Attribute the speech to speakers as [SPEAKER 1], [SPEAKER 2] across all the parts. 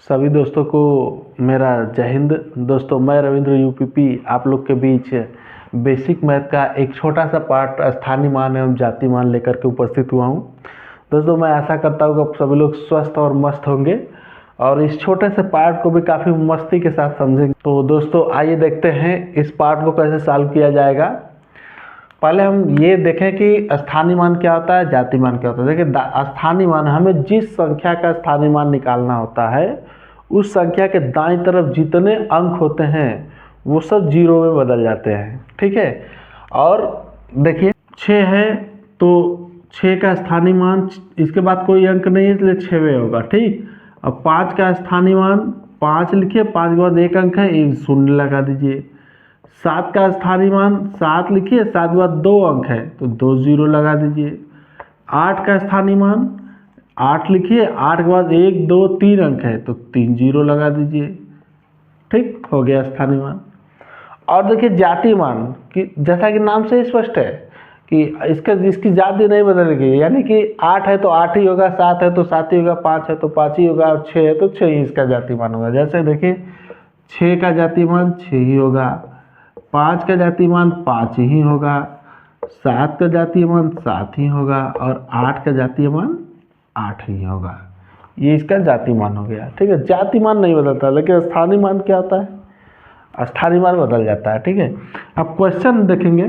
[SPEAKER 1] सभी दोस्तों को मेरा जय हिंद। दोस्तों मैं रविंद्र यूपीपी आप लोग के बीच बेसिक मैथ का एक छोटा सा पार्ट स्थानीय मान एवं जाति मान लेकर के उपस्थित हुआ हूँ। दोस्तों मैं आशा करता हूँ कि सभी लोग स्वस्थ और मस्त होंगे और इस छोटे से पार्ट को भी काफ़ी मस्ती के साथ समझेंगे। तो दोस्तों आइए देखते हैं इस पार्ट को कैसे सॉल्व किया जाएगा। पहले हम ये देखें कि स्थानीय मान क्या होता है, जाति मान क्या होता है। देखिए स्थानीय मान, हमें जिस संख्या का स्थानीय मान निकालना होता है उस संख्या के दाईं तरफ जितने अंक होते हैं वो सब जीरो में बदल जाते हैं, ठीक है। और देखिए 6 है तो 6 का स्थानीय मान, इसके बाद कोई अंक नहीं है इसलिए 6वें होगा, ठीक। अब 5 का स्थानीय मान 5 लिखिए, 5 के बाद एक अंक है, एक शून्य लगा दीजिए। 7 का स्थानीय मान 7 लिखिए, 7 के बाद 2 अंक है तो 2 जीरो लगा दीजिए। 8 का स्थानीय मान 8 लिखिए, 8 के बाद 1 2 3 अंक है तो 3 जीरो लगा दीजिए, ठीक हो गया स्थानीय मान। और देखिए जाति मान कि जैसा कि नाम से स्पष्ट है कि इसकी जाति नहीं बदलेगी, यानी कि 8 है तो 8 ही होगा, 7 है तो 7 ही होगा, 5 है तो 5 ही होगा और 6 है तो 6 ही इसका जाति मान होगा। जैसे देखिए 6 का जाति मान 6 ही होगा, 5 का जाति मान 5 ही होगा, 7 का जातीय मान 7 ही होगा और 8 का जातीय मान 8 ही होगा। ये इसका जाति मान हो गया, ठीक है। जाति मान नहीं बदलता, लेकिन स्थानीय मान क्या होता है, स्थानीय मान बदल जाता है, ठीक है। अब क्वेश्चन देखेंगे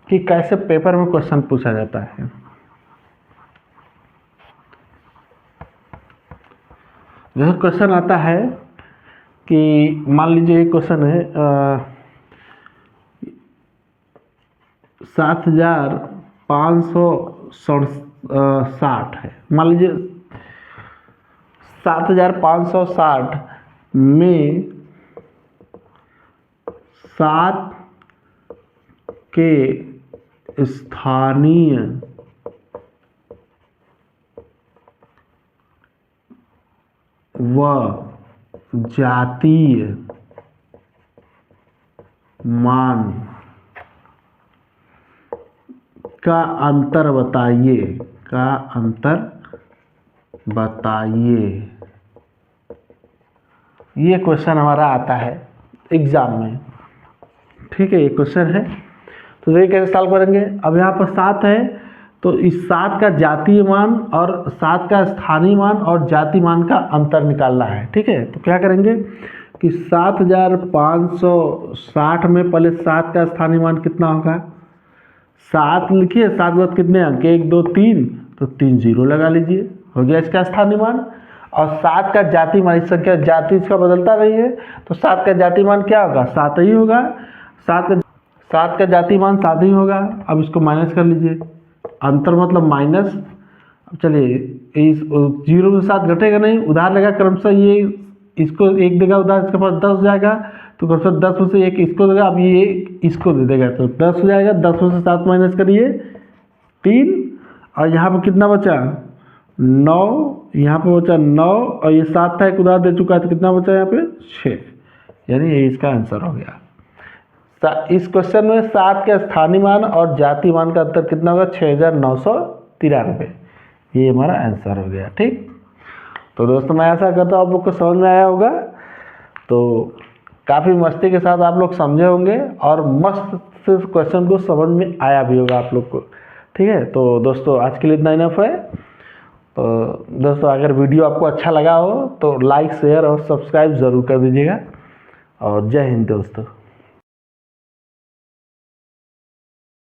[SPEAKER 1] कि कैसे पेपर में क्वेश्चन पूछा जाता है। जैसे क्वेश्चन आता है कि मान लीजिए एक क्वेश्चन है 7560 है। मान लीजिए 7560 में 7 के स्थानीय व जातीय मान का अंतर बताइए। ये क्वेश्चन हमारा आता है एग्जाम में, ठीक है। ये क्वेश्चन है तो देखिए कैसे सॉल्व करेंगे। अब यहाँ पर 7 है तो इस 7 का जातीय मान और 7 का स्थानीय मान और जाति मान का अंतर निकालना है, ठीक है। तो क्या करेंगे कि 7560 में पहले 7 का स्थानीय मान कितना होगा, 7 लिखिए, 7 के बाद कितने अंक, 1 2 3 तो 3 जीरो लगा लीजिए, हो गया इसका स्थानीय मान। और 7 का जाति मान, इस संख्या जाति इसका बदलता नहीं है तो 7 का जाति मान क्या होगा, 7 ही होगा। 7 का जाति मान 7 ही होगा। अब इसको माइनस कर लीजिए, अंतर मतलब माइनस। अब चलिए इस 0 में 7 घटेगा नहीं, उधार लगा क्रमशः, ये इसको 1 देगा उधार, इसके पास 10 हो जाएगा तो क्रमशः 10 में से 1 इसको देगा, अब ये इसको दे देगा तो 10 हो जाएगा। 10 में से 7 माइनस करिए 3 और यहाँ पर कितना बचा 9, यहाँ पर बचा 9 और ये 7 था, एक उधार दे चुका है तो कितना बचा यहाँ पे 6, यानी ये इसका आंसर हो गया। इस क्वेश्चन में 7 के स्थानीय मान और जाति मान का अंतर कितना होगा, 6993, ये हमारा आंसर हो गया, ठीक। तो दोस्तों मैं ऐसा करता हूँ आप लोग को समझ में आया होगा, तो काफ़ी मस्ती के साथ आप लोग समझे होंगे और मस्त से क्वेश्चन को समझ में आया भी होगा आप लोग को, ठीक है। तो दोस्तों आज के लिए इतना इनफ है। तो दोस्तों अगर वीडियो आपको अच्छा लगा हो तो लाइक शेयर और सब्सक्राइब ज़रूर कर दीजिएगा और जय हिंद दोस्तों।